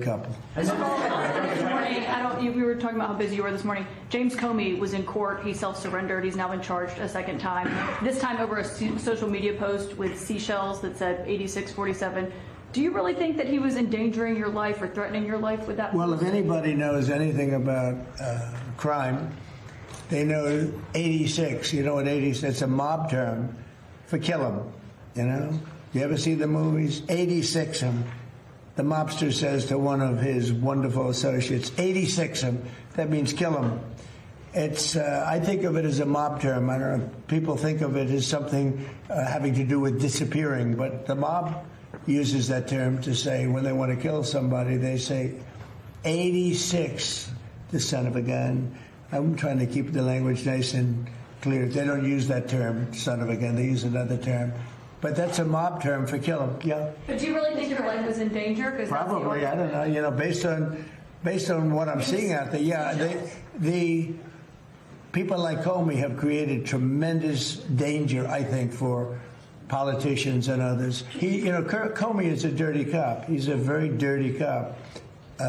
couple. This morning, we were talking about how busy you were this morning. James Comey was in court. He self-surrendered. He's now been charged a second time, this time over a social media post with seashells that said 8647. Do you really think that he was endangering your life or threatening your life with that? Well, if anybody knows anything about crime, they know 86. You know what 86? It's a mob term for kill him. You know? You ever see the movies? 86 him. The mobster says to one of his wonderful associates, 86 him. That means kill him. It's, I think of it as a mob term. I don't know, people think of it as something having to do with disappearing, but the mob uses that term to say when they want to kill somebody, they say 86, the son of a gun. I'm trying to keep the language nice and clear. They don't use that term, son of a gun. They use another term. But that's a mob term for kill him. Yeah. But do you really think your life was in danger? Probably. I don't know. You know, based on what I'm seeing out there, yeah, the people like Comey have created tremendous danger, I think, for politicians and others. Comey is a dirty cop. He's a very dirty cop.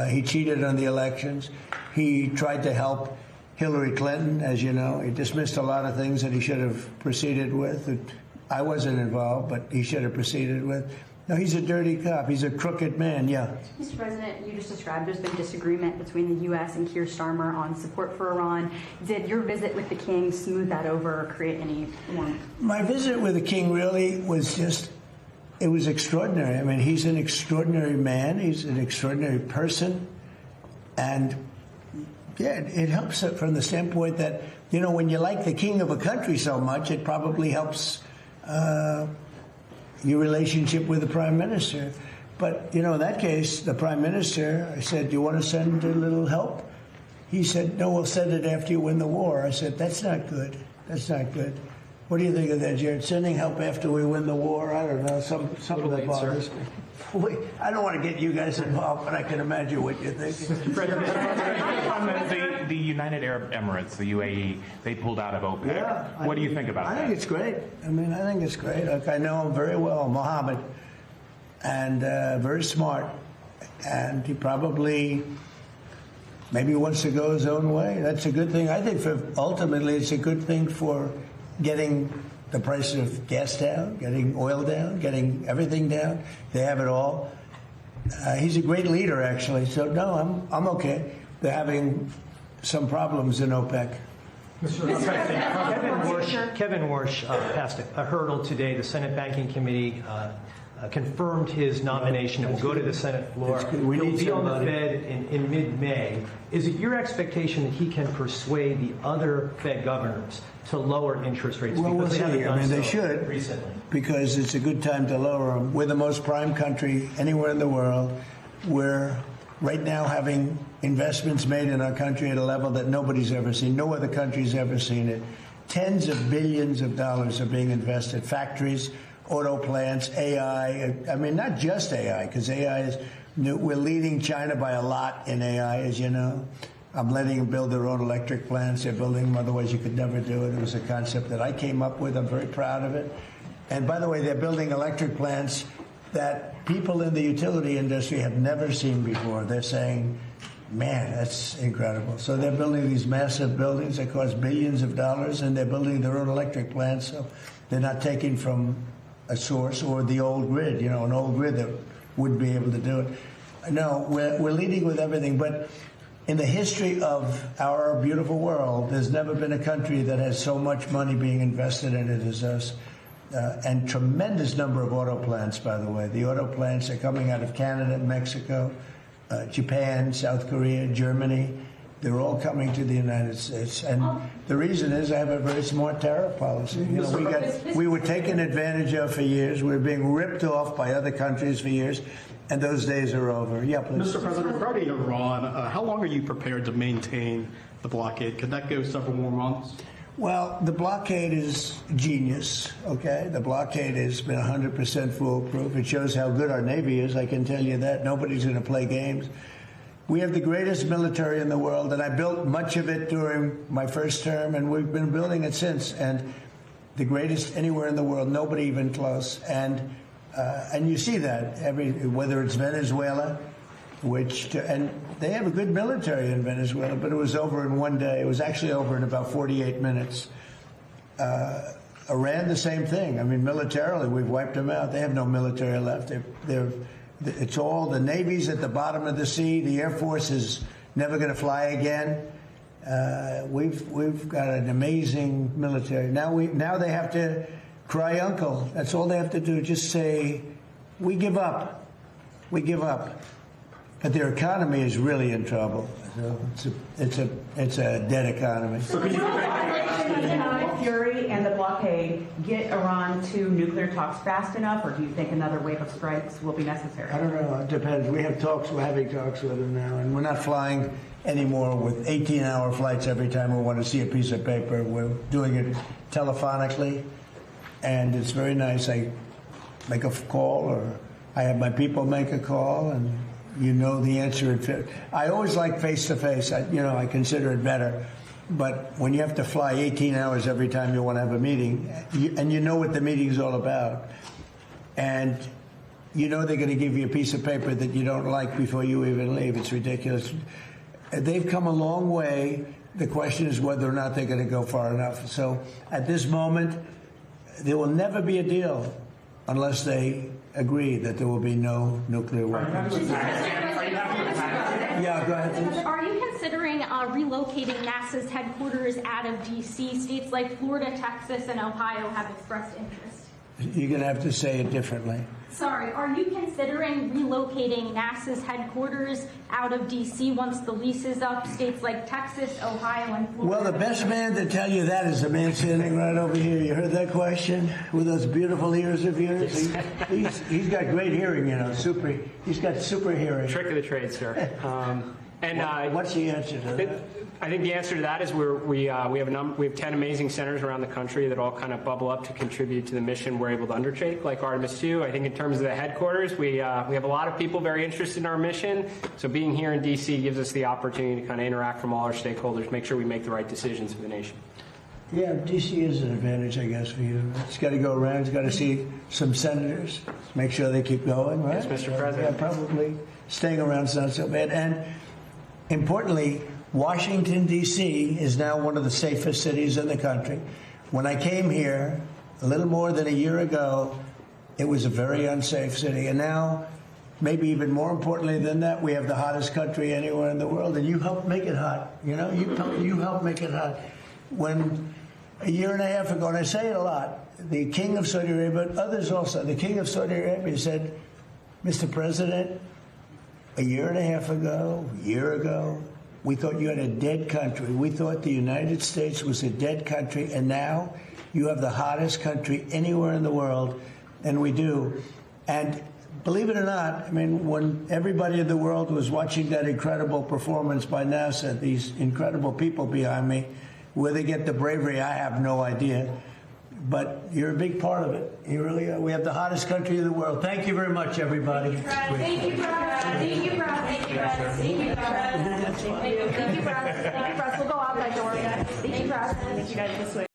He cheated on the elections. He tried to help Hillary Clinton, as you know. He dismissed a lot of things that he should have proceeded with. I wasn't involved, but he should have proceeded with. No, he's a dirty cop. He's a crooked man, yeah. Mr. President, you just described there's been disagreement between the U.S. and Keir Starmer on support for Iran. Did your visit with the king smooth that over or create any warmth? My visit with the king really was it was extraordinary. I mean, he's an extraordinary man. He's an extraordinary person. And, yeah, it helps from the standpoint that, you know, when you like the king of a country so much, it probably helps your relationship with the prime minister. But, you know, in that case, the prime minister, I said, do you want to send a little help? He said, no, we'll send it after you win the war. I said, that's not good. That's not good. What do you think of that, Jared? Sending help after we win the war? I don't know. Something that bothers me. I don't want to get you guys involved, but I can imagine what you're thinking. The United Arab Emirates, the UAE, they pulled out of OPEC. Yeah, what do you think about that? I think it's great. I mean, I think it's great. Look, I know him very well, Mohammed, and very smart. And he probably maybe wants to go his own way. That's a good thing. I think ultimately it's a good thing for getting the price of gas down, getting oil down, getting everything down. They have it all. He's a great leader, actually. So, no, I'm okay. They're having some problems in OPEC. Kevin Warsh passed a hurdle today. The Senate Banking Committee confirmed his nomination. It will go to the Senate floor. He'll be on the Fed in mid-May. Is it your expectation that he can persuade the other Fed governors to lower interest rates? Well, we'll see. I mean, they should recently, because it's a good time to lower them. We're the most prime country anywhere in the world. We're right now having investments made in our country at a level that nobody's ever seen. No other country's ever seen it. Tens of billions of dollars are being invested. Factories, auto plants, AI. I mean, not just AI, because AI is new. We're leading China by a lot in AI, as you know. I'm letting them build their own electric plants. They're building them, otherwise you could never do it. It was a concept that I came up with. I'm very proud of it. And by the way, they're building electric plants that people in the utility industry have never seen before. They're saying, man, that's incredible. So they're building these massive buildings that cost billions of dollars, and they're building their own electric plants. So they're not taking from a source or the old grid, you know, an old grid that wouldn't be able to do it. No, we're leading with everything. But in the history of our beautiful world, there's never been a country that has so much money being invested in it as us. And tremendous number of auto plants, by the way. The auto plants are coming out of Canada, Mexico, Japan, South Korea, Germany. They're all coming to the United States. And the reason is I have a very smart tariff policy. You know, we were taken advantage of for years. We were being ripped off by other countries for years. And those days are over. Yeah, please. Mr. President, regarding Iran, how long are you prepared to maintain the blockade? Could that go several more months? Well, the blockade is genius, okay? The blockade has been 100% foolproof. It shows how good our Navy is, I can tell you that. Nobody's going to play games. We have the greatest military in the world, and I built much of it during my first term, and we've been building it since. And the greatest anywhere in the world, nobody even close. And you see that, whether it's Venezuela, and they have a good military in Venezuela, but it was over in one day. It was actually over in about 48 minutes. Iran, the same thing. I mean, militarily, we've wiped them out. They have no military left. It's all the Navy's at the bottom of the sea. The Air Force is never going to fly again. We've got an amazing military. Now they have to cry uncle. That's all they have to do. Just say, we give up. We give up. But their economy is really in trouble. So it's a dead economy. Fury and the blockade get Iran to nuclear talks fast enough, or do you think another wave of strikes will be necessary? I don't know. It depends. We have talks. We're having talks with them now, and we're not flying anymore with 18-hour flights every time we want to see a piece of paper. We're doing it telephonically, and it's very nice. I make a call, or I have my people make a call, and you know the answer. I always like face-to-face. I consider it better. But when you have to fly 18 hours every time you want to have a meeting, and you know what the meeting's all about, and you know they're going to give you a piece of paper that you don't like before you even leave, it's ridiculous. They've come a long way. The question is whether or not they're going to go far enough. So at this moment, there will never be a deal unless they agree that there will be no nuclear weapons. Yeah, go ahead, please. Are you considering relocating NASA's headquarters out of D.C.? States like Florida, Texas, and Ohio have expressed interest. You're going to have to say it differently. Sorry, are you considering relocating NASA's headquarters out of D.C. once the lease is up? States like Texas, Ohio, and Florida. Well, the best man to tell you that is the man sitting right over here. You heard that question with those beautiful ears of yours? He's got great hearing, super. He's got super hearing. Trick of the trade, sir. What's the answer to that? I think the answer to that is we have 10 amazing centers around the country that all kind of bubble up to contribute to the mission we're able to undertake, like Artemis II. I think in terms of the headquarters, we have a lot of people very interested in our mission. So being here in D.C. gives us the opportunity to kind of interact from all our stakeholders, make sure we make the right decisions for the nation. Yeah, D.C. is an advantage, I guess, for you. It's got to go around. It's got to see some senators, make sure they keep going, right? Yes, Mr. President. Yeah, probably staying around is not so bad. And importantly, Washington, D.C. is now one of the safest cities in the country. When I came here a little more than a year ago, it was a very unsafe city. And now, maybe even more importantly than that, we have the hottest country anywhere in the world. And you helped make it hot. You helped make it hot. When a year and a half ago, and I say it a lot, the King of Saudi Arabia, but others also, the King of Saudi Arabia said, Mr. President, a year and a half ago, we thought you had a dead country. We thought the United States was a dead country, and now you have the hottest country anywhere in the world, and we do. And believe it or not, I mean, when everybody in the world was watching that incredible performance by NASA, these incredible people behind me, where they get the bravery, I have no idea. But you're a big part of it. You really are. We have the hottest country in the world. Thank you very much, everybody. Thank you, Brad. Thank you, Brad. Thank you, Brad. Thank you, Brad. Thank you, Brad. Thank you, Brad. We'll go out that door. Thank you, Brad. Thank you guys this way.